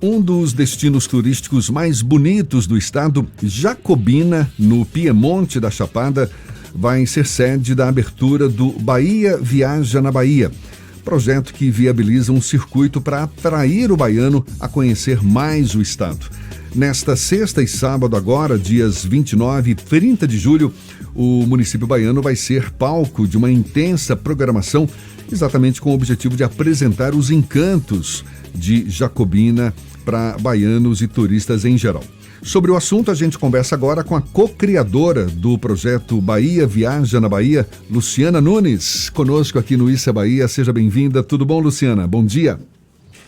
Um dos destinos turísticos mais bonitos do estado, Jacobina, no Piemonte da Chapada, vai ser sede da abertura do Bahia Viaja na Bahia, projeto que viabiliza um circuito para atrair o baiano a conhecer mais o estado. Nesta sexta e sábado agora, dias 29 e 30 de julho, o município baiano vai ser palco de uma intensa programação, exatamente com o objetivo de apresentar os encantos de Jacobina para baianos e turistas em geral. Sobre o assunto, a gente conversa agora com a co-criadora do projeto Bahia Viaja na Bahia, Luciana Nunes, conosco aqui no Issa Bahia. Seja bem-vinda. Tudo bom, Luciana? Bom dia.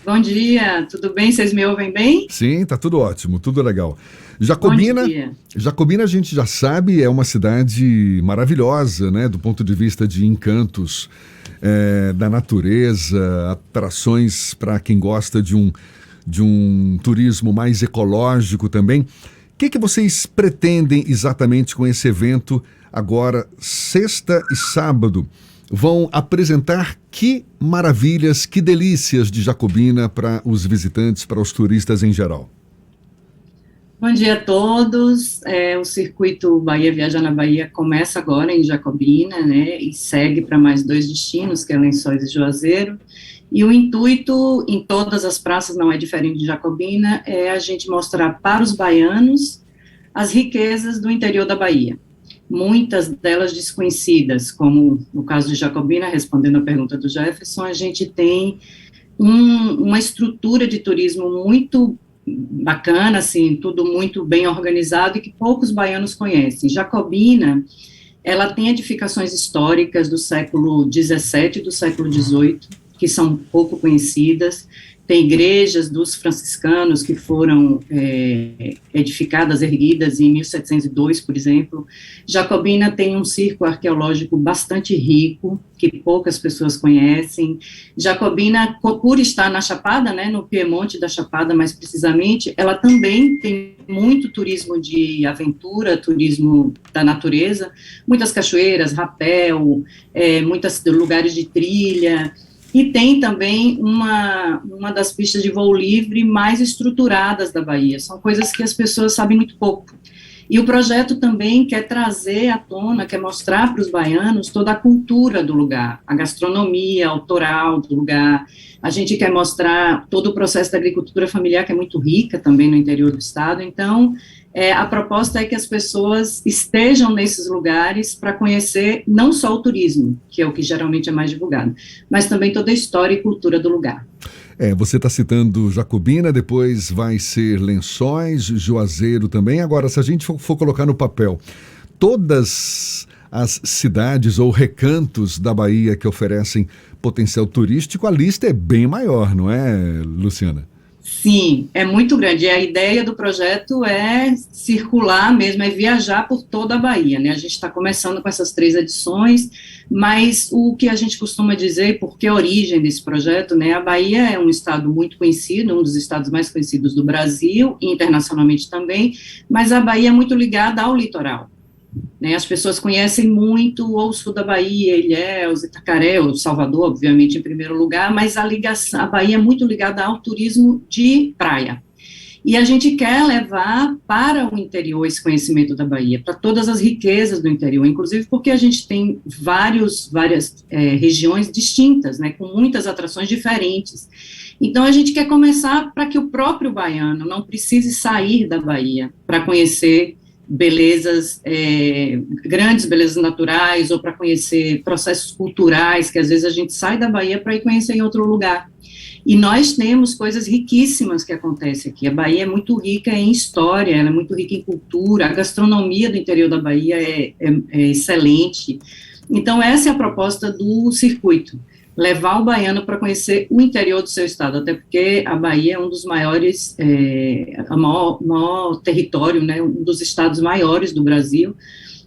Bom dia, tudo bem? Vocês me ouvem bem? Sim, tá tudo ótimo, tudo legal. Jacobina, a gente já sabe, é uma cidade maravilhosa, né, do ponto de vista de encantos da natureza, atrações para quem gosta de um turismo mais ecológico também. O que vocês pretendem exatamente com esse evento agora, sexta e sábado? Vão apresentar que maravilhas, que delícias de Jacobina para os visitantes, para os turistas em geral? Bom dia a todos. O circuito Bahia Viaja na Bahia começa agora em Jacobina, né, e segue para mais 2 destinos, que é Lençóis e Juazeiro. E o intuito em todas as praças, não é diferente de Jacobina, é a gente mostrar para os baianos as riquezas do interior da Bahia. Muitas delas desconhecidas, como no caso de Jacobina, respondendo a pergunta do Jefferson, a gente tem uma estrutura de turismo muito bacana, assim, tudo muito bem organizado e que poucos baianos conhecem. Jacobina, ela tem edificações históricas do século XVII e do século XVIII, que são pouco conhecidas. Tem igrejas dos franciscanos que foram edificadas, erguidas em 1702, por exemplo. Jacobina tem um circo arqueológico bastante rico, que poucas pessoas conhecem. Jacobina, por estar na Chapada, né, no Piemonte da Chapada, mais precisamente, ela também tem muito turismo de aventura, turismo da natureza, muitas cachoeiras, rapel, muitos lugares de trilha. E tem também uma das pistas de voo livre mais estruturadas da Bahia. São coisas que as pessoas sabem muito pouco. E o projeto também quer trazer à tona, quer mostrar para os baianos toda a cultura do lugar, a gastronomia autoral do lugar. A gente quer mostrar todo o processo da agricultura familiar, que é muito rica também no interior do estado. Então, a proposta é que as pessoas estejam nesses lugares para conhecer não só o turismo, que é o que geralmente é mais divulgado, mas também toda a história e cultura do lugar. Você está citando Jacobina, depois vai ser Lençóis, Juazeiro também. Agora, se a gente for colocar no papel todas as cidades ou recantos da Bahia que oferecem potencial turístico, a lista é bem maior, não é, Luciana? Sim, é muito grande. E a ideia do projeto é circular mesmo, é viajar por toda a Bahia, né? A gente está começando com essas 3 edições, mas o que a gente costuma dizer, porque a origem desse projeto, né? A Bahia é um estado muito conhecido, um dos estados mais conhecidos do Brasil, e internacionalmente também, mas a Bahia é muito ligada ao litoral. Né, as pessoas conhecem muito o sul da Bahia, Ilhéus, Itacaré, o Salvador, obviamente, em primeiro lugar, mas a Bahia é muito ligada ao turismo de praia. E a gente quer levar para o interior esse conhecimento da Bahia, para todas as riquezas do interior, inclusive porque a gente tem várias regiões distintas, né, com muitas atrações diferentes. Então, a gente quer começar para que o próprio baiano não precise sair da Bahia para conhecer belezas, grandes belezas naturais, ou para conhecer processos culturais, que às vezes a gente sai da Bahia para ir conhecer em outro lugar. E nós temos coisas riquíssimas que acontecem aqui. A Bahia é muito rica em história, ela é muito rica em cultura, a gastronomia do interior da Bahia é excelente. Então, essa é a proposta do circuito. Levar o baiano para conhecer o interior do seu estado, até porque a Bahia é um dos maiores, maior território, né, um dos estados maiores do Brasil.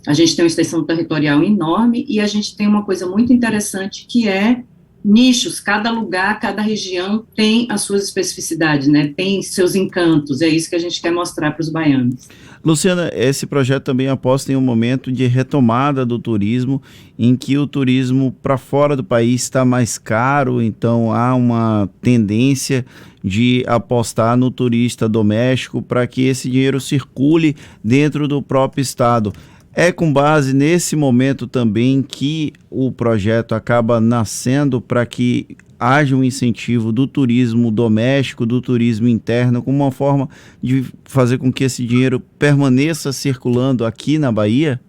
A gente tem uma extensão territorial enorme e a gente tem uma coisa muito interessante que é nichos, cada lugar, cada região tem as suas especificidades, né? Tem seus encantos, é isso que a gente quer mostrar para os baianos. Luciana, esse projeto também aposta em um momento de retomada do turismo, em que o turismo para fora do país está mais caro, então há uma tendência de apostar no turista doméstico para que esse dinheiro circule dentro do próprio estado. É com base nesse momento também que o projeto acaba nascendo para que haja um incentivo do turismo doméstico, do turismo interno, como uma forma de fazer com que esse dinheiro permaneça circulando aqui na Bahia?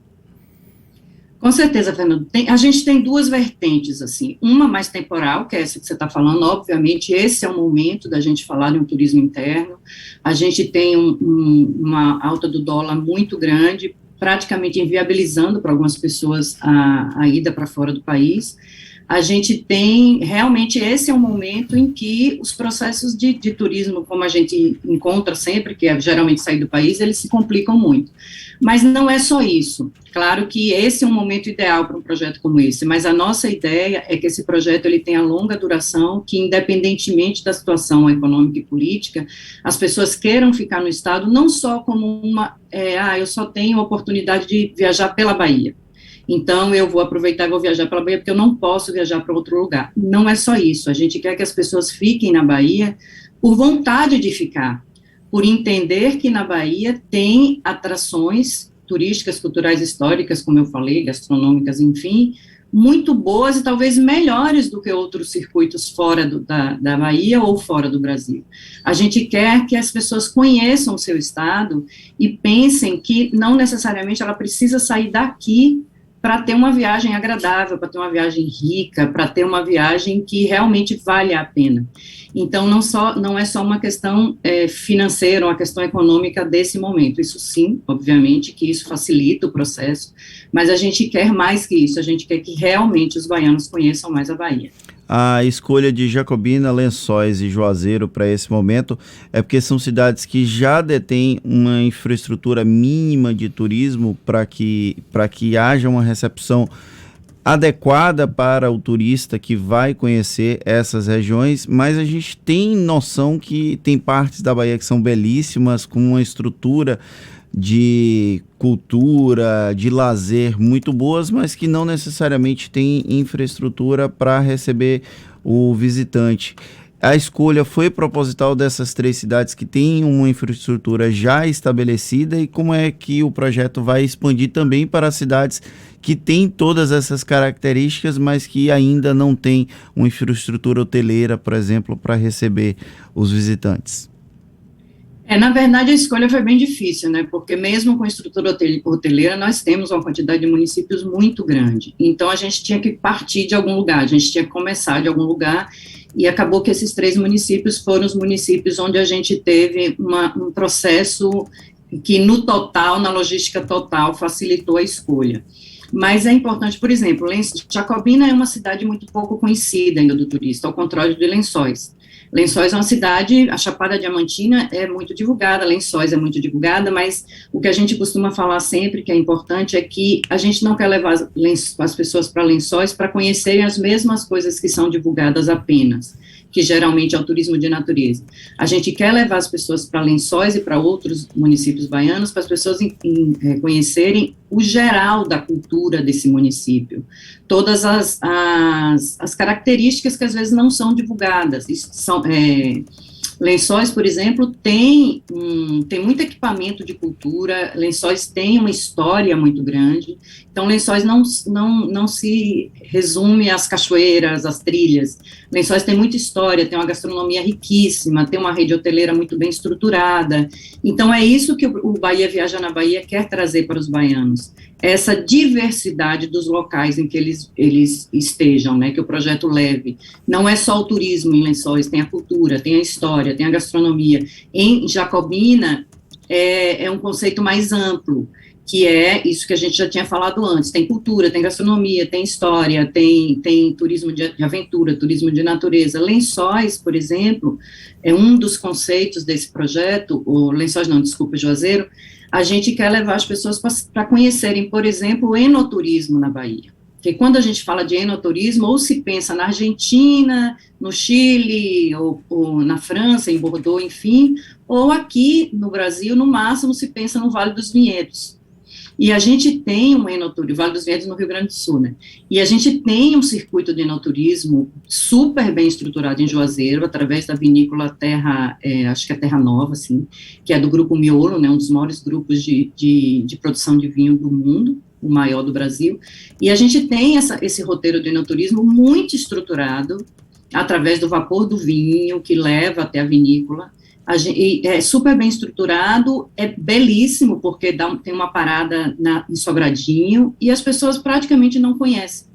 Com certeza, Fernando. A gente tem duas vertentes, assim, uma mais temporal, que é essa que você está falando, obviamente, esse é o momento da gente falar de um turismo interno, a gente tem uma alta do dólar muito grande, praticamente inviabilizando para algumas pessoas a ida para fora do país. A gente tem, realmente, esse é um momento em que os processos de turismo, como a gente encontra sempre, que é geralmente sair do país, eles se complicam muito. Mas não é só isso. Claro que esse é um momento ideal para um projeto como esse, mas a nossa ideia é que esse projeto ele tenha longa duração, que independentemente da situação econômica e política, as pessoas queiram ficar no estado não só como eu só tenho a oportunidade de viajar pela Bahia. Então, eu vou aproveitar e vou viajar para a Bahia, porque eu não posso viajar para outro lugar. Não é só isso, a gente quer que as pessoas fiquem na Bahia por vontade de ficar, por entender que na Bahia tem atrações turísticas, culturais, históricas, como eu falei, gastronômicas, enfim, muito boas e talvez melhores do que outros circuitos fora da Bahia ou fora do Brasil. A gente quer que as pessoas conheçam o seu estado e pensem que não necessariamente ela precisa sair daqui para ter uma viagem agradável, para ter uma viagem rica, para ter uma viagem que realmente vale a pena. Então, não é só uma questão financeira, uma questão econômica desse momento. Isso sim, obviamente, que isso facilita o processo, mas a gente quer mais que isso, a gente quer que realmente os baianos conheçam mais a Bahia. A escolha de Jacobina, Lençóis e Juazeiro para esse momento é porque são cidades que já detêm uma infraestrutura mínima de turismo para que haja uma recepção adequada para o turista que vai conhecer essas regiões, mas a gente tem noção que tem partes da Bahia que são belíssimas, com uma estrutura de cultura, de lazer muito boas, mas que não necessariamente tem infraestrutura para receber o visitante. A escolha foi proposital dessas três cidades que têm uma infraestrutura já estabelecida, e como é que o projeto vai expandir também para cidades que têm todas essas características, mas que ainda não têm uma infraestrutura hoteleira, por exemplo, para receber os visitantes? Na verdade, a escolha foi bem difícil, né, porque mesmo com a estrutura hoteleira, nós temos uma quantidade de municípios muito grande, então a gente tinha que partir de algum lugar, a gente tinha que começar de algum lugar, e acabou que esses 3 municípios foram os municípios onde a gente teve um processo que, no total, na logística total, facilitou a escolha. Mas é importante, por exemplo, Jacobina é uma cidade muito pouco conhecida ainda do turista, ao contrário de Lençóis. Lençóis é uma cidade, a Chapada Diamantina é muito divulgada, Lençóis é muito divulgada, mas o que a gente costuma falar sempre, que é importante, é que a gente não quer levar as pessoas para Lençóis para conhecerem as mesmas coisas que são divulgadas apenas, que geralmente é o turismo de natureza. A gente quer levar as pessoas para Lençóis e para outros municípios baianos, para as pessoas conhecerem o geral da cultura desse município, todas as características que às vezes não são divulgadas. Lençóis, por exemplo, tem muito equipamento de cultura, Lençóis tem uma história muito grande, então Lençóis não se resume às cachoeiras, às trilhas. Lençóis tem muita história, tem uma gastronomia riquíssima, tem uma rede hoteleira muito bem estruturada, então é isso que o Bahia Viaja na Bahia quer trazer para os baianos, essa diversidade dos locais em que eles estejam, né, que o projeto leve. Não é só o turismo em Lençóis, tem a cultura, tem a história, tem a gastronomia. Em Jacobina, é um conceito mais amplo, que é isso que a gente já tinha falado antes, tem cultura, tem gastronomia, tem história, tem turismo de aventura, turismo de natureza. Lençóis, por exemplo, é um dos conceitos desse projeto, Juazeiro, a gente quer levar as pessoas para conhecerem, por exemplo, o enoturismo na Bahia. Porque quando a gente fala de enoturismo, ou se pensa na Argentina, no Chile, ou na França, em Bordeaux, enfim, ou aqui no Brasil, no máximo, se pensa no Vale dos Vinhedos. E a gente tem um enoturismo, Vale dos Vinhedos no Rio Grande do Sul, né? E a gente tem um circuito de enoturismo super bem estruturado em Juazeiro, através da vinícola Terra, acho que é Terra Nova, assim, que é do Grupo Miolo, né, um dos maiores grupos de produção de vinho do mundo, o maior do Brasil. E a gente tem esse roteiro de enoturismo muito estruturado, através do vapor do vinho, que leva até a vinícola. É super bem estruturado, é belíssimo, porque tem uma parada em Sobradinho, e as pessoas praticamente não conhecem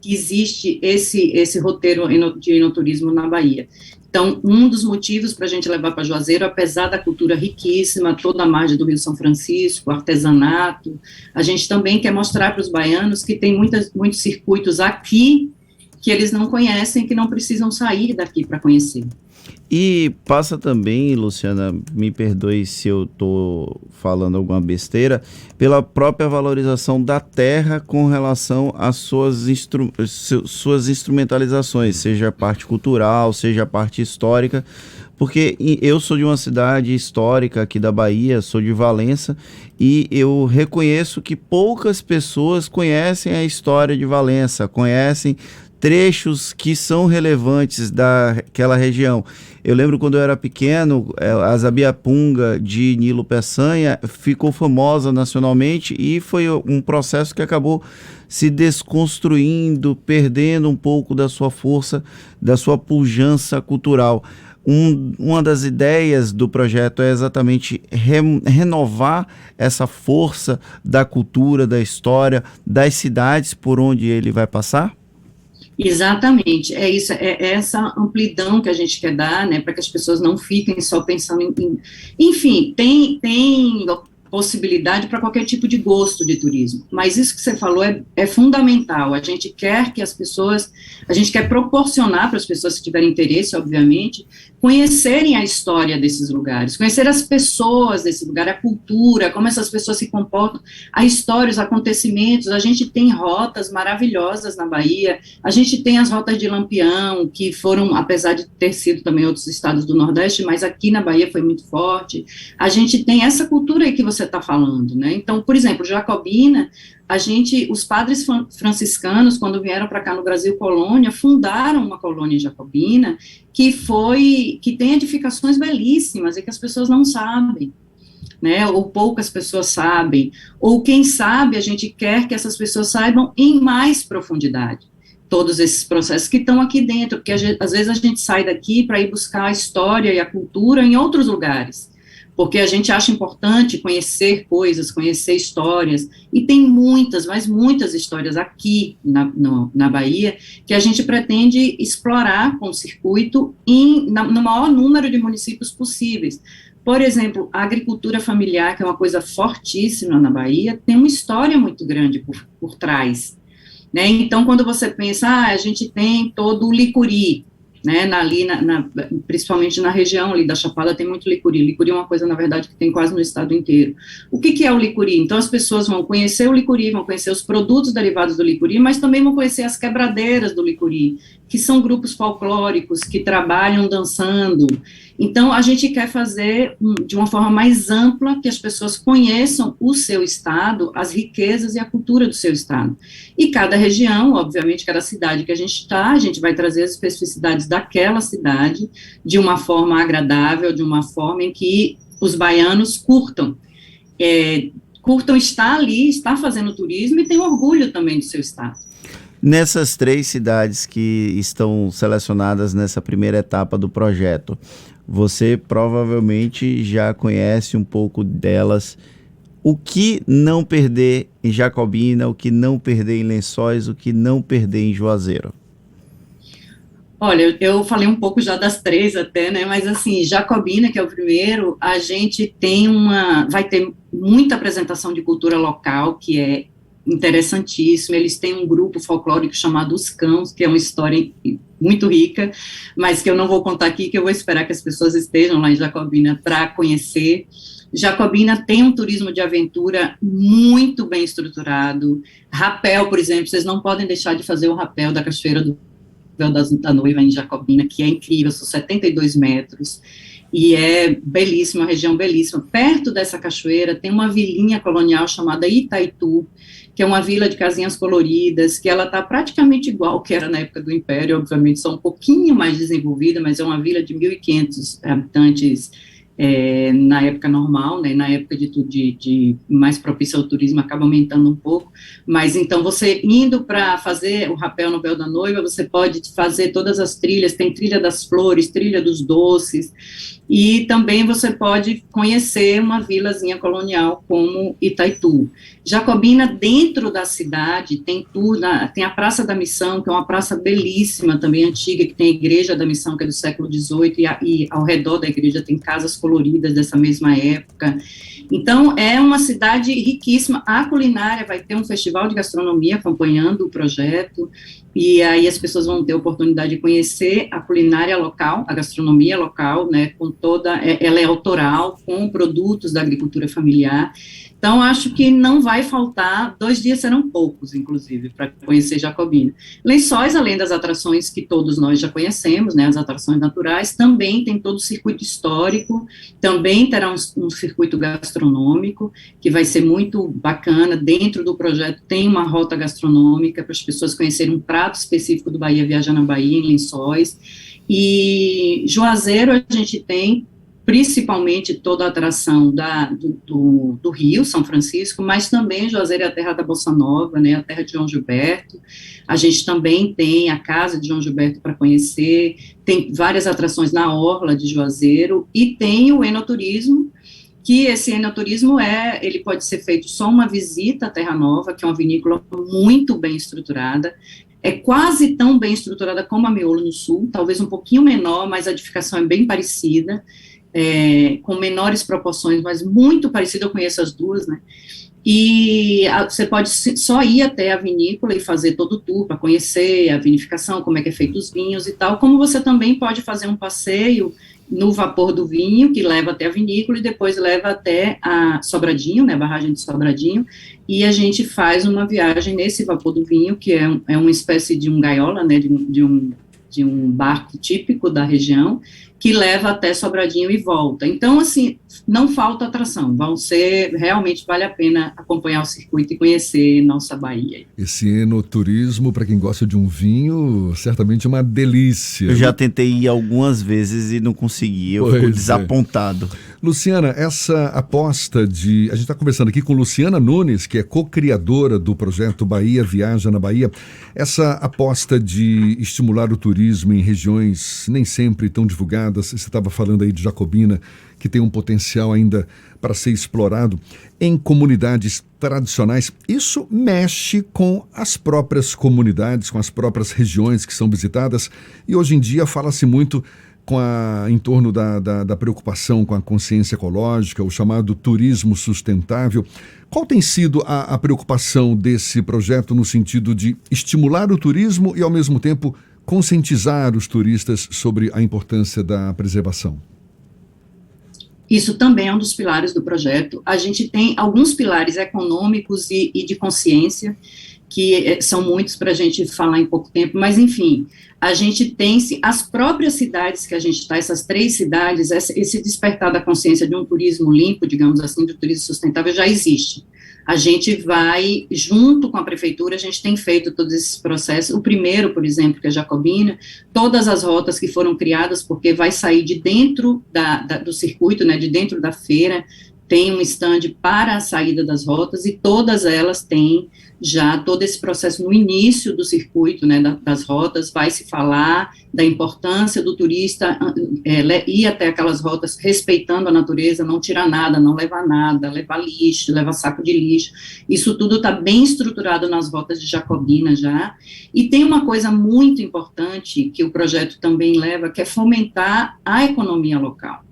que existe esse roteiro de enoturismo na Bahia. Então, um dos motivos para a gente levar para Juazeiro, apesar da cultura riquíssima, toda a margem do Rio São Francisco, artesanato, a gente também quer mostrar para os baianos que tem muitos circuitos aqui que eles não conhecem, que não precisam sair daqui para conhecer. E passa também, Luciana, me perdoe se eu estou falando alguma besteira, pela própria valorização da terra com relação às suas instrumentalizações, seja a parte cultural, seja a parte histórica, porque eu sou de uma cidade histórica aqui da Bahia, sou de Valença, e eu reconheço que poucas pessoas conhecem a história de Valença, conhecem trechos que são relevantes daquela região. Eu lembro quando eu era pequeno, a Zabiapunga de Nilo Peçanha ficou famosa nacionalmente e foi um processo que acabou se desconstruindo, perdendo um pouco da sua força, da sua pujança cultural. Uma das ideias do projeto é exatamente renovar essa força da cultura, da história, das cidades por onde ele vai passar? Exatamente, é isso, é essa amplidão que a gente quer dar, né, para que as pessoas não fiquem só pensando enfim, tem possibilidade para qualquer tipo de gosto de turismo, mas isso que você falou é fundamental. A gente quer proporcionar para as pessoas que tiverem interesse, obviamente, conhecerem a história desses lugares, conhecer as pessoas desse lugar, a cultura, como essas pessoas se comportam, a história, os acontecimentos. A gente tem rotas maravilhosas na Bahia, a gente tem as rotas de Lampião, que foram, apesar de ter sido também outros estados do Nordeste, mas aqui na Bahia foi muito forte. A gente tem essa cultura aí que você está falando, né? Então, por exemplo, Jacobina, os padres franciscanos, quando vieram para cá no Brasil colônia, fundaram uma colônia jacobina que tem edificações belíssimas e que as pessoas não sabem, né, ou poucas pessoas sabem, ou quem sabe a gente quer que essas pessoas saibam em mais profundidade todos esses processos que estão aqui dentro, porque às vezes a gente sai daqui para ir buscar a história e a cultura em outros lugares, porque a gente acha importante conhecer coisas, conhecer histórias, e tem muitas, mas muitas histórias aqui na Bahia, que a gente pretende explorar com o circuito no maior número de municípios possíveis. Por exemplo, a agricultura familiar, que é uma coisa fortíssima na Bahia, tem uma história muito grande por trás, né? Então, quando você pensa, a gente tem todo o licuri, né, principalmente na região ali da Chapada tem muito licuri. Licuri é uma coisa, na verdade, que tem quase no estado inteiro. O que é o licuri? Então, as pessoas vão conhecer o licuri, vão conhecer os produtos derivados do licuri, mas também vão conhecer as quebradeiras do licuri, que são grupos folclóricos que trabalham dançando. Então, a gente quer fazer de uma forma mais ampla, que as pessoas conheçam o seu estado, as riquezas e a cultura do seu estado. E cada região, obviamente, cada cidade que a gente está, a gente vai trazer as especificidades daquela cidade de uma forma agradável, de uma forma em que os baianos curtam estar ali, estar fazendo turismo e tem orgulho também do seu estado. Nessas 3 cidades que estão selecionadas nessa primeira etapa do projeto, você provavelmente já conhece um pouco delas. O que não perder em Jacobina, o que não perder em Lençóis, o que não perder em Juazeiro? Olha, eu falei um pouco já das 3 até, né, mas assim, Jacobina, que é o primeiro, a gente vai ter muita apresentação de cultura local, que é interessantíssimo. Eles têm um grupo folclórico chamado Os Cãos, que é uma história muito rica, mas que eu não vou contar aqui, que eu vou esperar que as pessoas estejam lá em Jacobina para conhecer. Jacobina tem um turismo de aventura muito bem estruturado. Rapel, por exemplo, vocês não podem deixar de fazer o rapel da Cachoeira do Véu da Noiva em Jacobina, que é incrível, são 72 metros, e é belíssima, uma região belíssima. Perto dessa cachoeira tem uma vilinha colonial chamada Itaitu, que é uma vila de casinhas coloridas, que ela está praticamente igual que era na época do Império, obviamente só um pouquinho mais desenvolvida, mas é uma vila de 1.500 habitantes, na época normal, né, na época de mais propícia ao turismo, acaba aumentando um pouco, mas então você indo para fazer o rapel no Véu da Noiva, você pode fazer todas as trilhas, tem trilha das flores, trilha dos doces, e também você pode conhecer uma vilazinha colonial como Itaitu. Jacobina, dentro da cidade, tem a Praça da Missão, que é uma praça belíssima, também antiga, que tem a Igreja da Missão, que é do século XVIII, e ao redor da igreja tem casas coloridas dessa mesma época. Então, é uma cidade riquíssima. A culinária vai ter um festival de gastronomia acompanhando o projeto, e aí as pessoas vão ter a oportunidade de conhecer a culinária local, a gastronomia local, né, ela é autoral, com produtos da agricultura familiar. Então, acho que não vai faltar, 2 dias serão poucos, inclusive, para conhecer Jacobina. Lençóis, além das atrações que todos nós já conhecemos, né, as atrações naturais, também tem todo o circuito histórico, também terá um circuito gastronômico, que vai ser muito bacana. Dentro do projeto tem uma rota gastronômica para as pessoas conhecerem um prato específico do Bahia Viaja na Bahia, em Lençóis. E Juazeiro a gente tem principalmente toda a atração do Rio, São Francisco, mas também Juazeiro é a terra da Bossa Nova, né, a terra de João Gilberto. A gente também tem a casa de João Gilberto para conhecer, tem várias atrações na orla de Juazeiro, e tem o enoturismo, que esse enoturismo ele pode ser feito só uma visita à Terra Nova, que é uma vinícola muito bem estruturada, é quase tão bem estruturada como a Miolo no Sul, talvez um pouquinho menor, mas a edificação é bem parecida, com menores proporções, mas muito parecida, eu conheço as duas, né, e você pode só ir até a vinícola e fazer todo o tour para conhecer a vinificação, como é que é feito os vinhos e tal, como você também pode fazer um passeio no vapor do vinho, que leva até a vinícola e depois leva até a Sobradinho, né, a barragem de Sobradinho, e a gente faz uma viagem nesse vapor do vinho, que é uma espécie de um gaiola, né, de um barco típico da região, que leva até Sobradinho e volta. Então, assim, não falta atração, realmente vale a pena acompanhar o circuito e conhecer nossa Bahia. Esse enoturismo, para quem gosta de um vinho, certamente é uma delícia. Eu já tentei ir algumas vezes e não consegui, eu fico desapontado. Luciana, essa aposta a gente está conversando aqui com Luciana Nunes, que é co-criadora do projeto Bahia Viaja na Bahia, essa aposta de estimular o turismo em regiões nem sempre tão divulgadas, você estava falando aí de Jacobina, que tem um potencial ainda para ser explorado em comunidades tradicionais. Isso mexe com as próprias comunidades, com as próprias regiões que são visitadas, e hoje em dia fala-se muito em torno da preocupação com a consciência ecológica, o chamado turismo sustentável. Qual tem sido a preocupação desse projeto no sentido de estimular o turismo e, ao mesmo tempo, conscientizar os turistas sobre a importância da preservação? Isso também é um dos pilares do projeto. A gente tem alguns pilares econômicos e de consciência, que são muitos para a gente falar em pouco tempo, mas, enfim, a gente tem as próprias cidades que a gente está, essas 3 cidades, esse despertar da consciência de um turismo limpo, digamos assim, do turismo sustentável, já existe. A gente vai, junto com a prefeitura, a gente tem feito todos esses processos. O primeiro, por exemplo, que é Jacobina, todas as rotas que foram criadas, porque vai sair de dentro do circuito, né, de dentro da feira, tem um stand para a saída das rotas, e todas elas têm já todo esse processo no início do circuito, né, das rotas, vai se falar da importância do turista ir até aquelas rotas respeitando a natureza, não tirar nada, não levar nada, levar lixo, levar saco de lixo. Isso tudo está bem estruturado nas rotas de Jacobina já. E tem uma coisa muito importante que o projeto também leva, que é fomentar a economia local.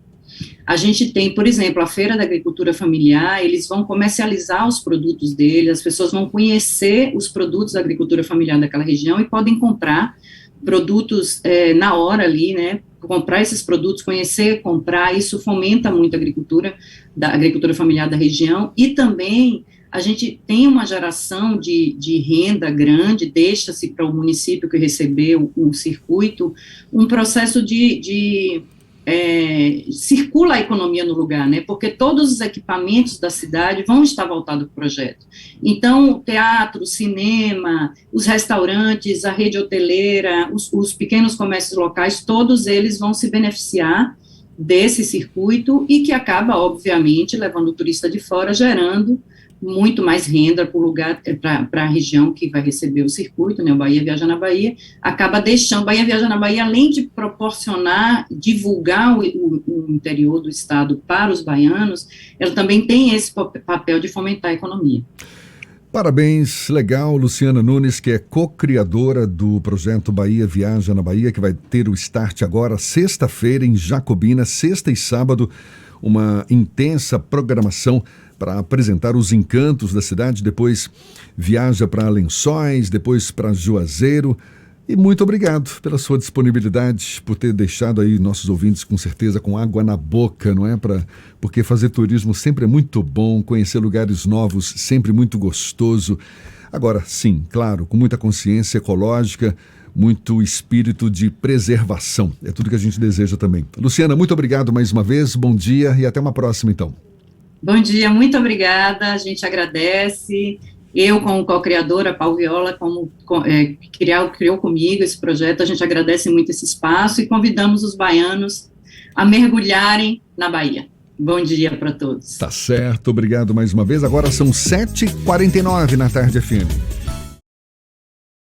A gente tem, por exemplo, a Feira da Agricultura Familiar, eles vão comercializar os produtos deles, as pessoas vão conhecer os produtos da agricultura familiar daquela região e podem comprar produtos na hora ali, né, comprar esses produtos, conhecer, comprar, isso fomenta muito a agricultura familiar da região, e também a gente tem uma geração de renda grande, deixa-se para o município que recebeu o circuito, um processo circula a economia no lugar, né, porque todos os equipamentos da cidade vão estar voltados para o projeto. Então, teatro, cinema, os restaurantes, a rede hoteleira, os pequenos comércios locais, todos eles vão se beneficiar desse circuito, e que acaba, obviamente, levando o turista de fora, gerando muito mais renda para o lugar, para a região que vai receber o circuito, né, o Bahia Viaja na Bahia, acaba deixando, Bahia Viaja na Bahia, além de proporcionar, divulgar o interior do estado para os baianos, ela também tem esse papel de fomentar a economia. Parabéns, legal, Luciana Nunes, que é co-criadora do projeto Bahia Viaja na Bahia, que vai ter o start agora, sexta-feira, em Jacobina, sexta e sábado, uma intensa programação para apresentar os encantos da cidade, depois viaja para Lençóis, depois para Juazeiro. E muito obrigado pela sua disponibilidade, por ter deixado aí nossos ouvintes com certeza com água na boca, não é? Porque fazer turismo sempre é muito bom, conhecer lugares novos sempre muito gostoso. Agora, sim, claro, com muita consciência ecológica, muito espírito de preservação. É tudo que a gente deseja também. Luciana, muito obrigado mais uma vez, bom dia e até uma próxima então. Bom dia, muito obrigada, a gente agradece. Eu, como co-criadora, Paulo Viola, criou comigo esse projeto, a gente agradece muito esse espaço e convidamos os baianos a mergulharem na Bahia. Bom dia para todos. Tá certo, obrigado mais uma vez. Agora são 7h49 na Tarde FM.